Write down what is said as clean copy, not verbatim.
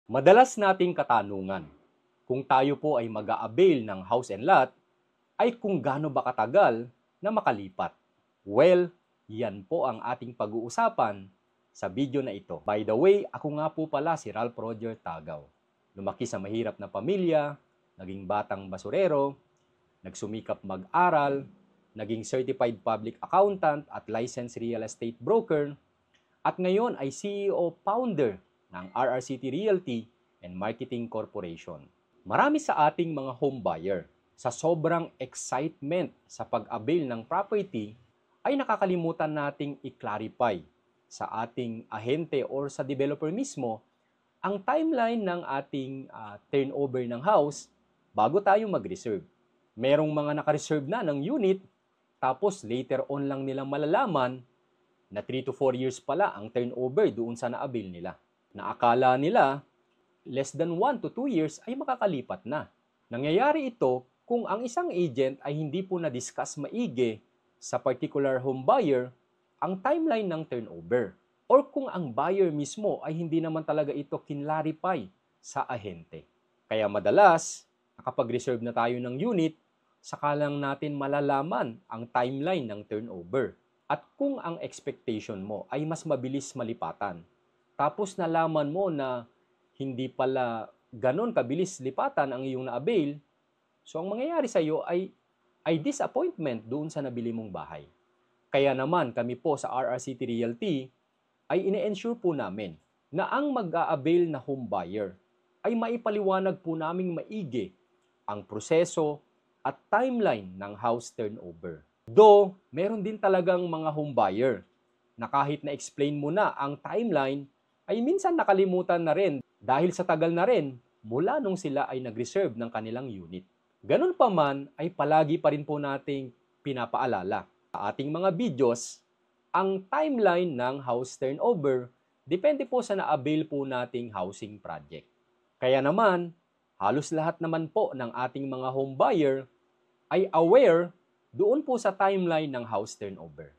Madalas nating katanungan, kung tayo po ay mag-a-avail ng house and lot, ay kung gaano ba katagal na makalipat. Well, yan po ang ating pag-uusapan sa video na ito. By the way, ako nga po pala si Ralph Roger Tagaw. Lumaki sa mahirap na pamilya, naging batang basurero, nagsumikap mag-aral, naging certified public accountant at licensed real estate broker, at ngayon ay CEO founder ng RRCT Realty and Marketing Corporation. Marami sa ating mga home buyer, sa sobrang excitement sa pag-avail ng property, ay nakakalimutan nating i-clarify sa ating ahente or sa developer mismo ang timeline ng ating turnover ng house bago tayo mag-reserve. Merong mga naka-reserve na ng unit, tapos later on lang nilang malalaman na 3 to 4 years pala ang turnover doon sa na-avail nila. Na akala nila less than 1 to 2 years ay makakalipat na. Nangyayari ito kung ang isang agent ay hindi po na-discuss maigi sa particular home buyer ang timeline ng turnover. Or kung ang buyer mismo ay hindi naman talaga ito kinlarify sa ahente. Kaya madalas, nakapag-reserve na tayo ng unit, saka lang natin malalaman ang timeline ng turnover. At kung ang expectation mo ay mas mabilis malipatan, tapos nalaman mo na hindi pala ganon kabilis lipatan ang iyong na-avail, so ang mangyayari sa iyo ay disappointment doon sa nabili mong bahay. Kaya naman kami po sa RRCT Realty ay ine-ensure po namin na ang mag-a-avail na home buyer ay maipaliwanag po naming maigi ang proseso at timeline ng house turnover. Though, meron din talagang mga home buyer na kahit na-explain mo na ang timeline, ay minsan nakalimutan na rin dahil sa tagal na rin mula nung sila ay nag-reserve ng kanilang unit. Ganun pa man ay palagi pa rin po nating pinapaalala sa ating mga videos, ang timeline ng house turnover depende po sa na-avail po nating housing project. Kaya naman, halos lahat naman po ng ating mga home buyer ay aware doon po sa timeline ng house turnover.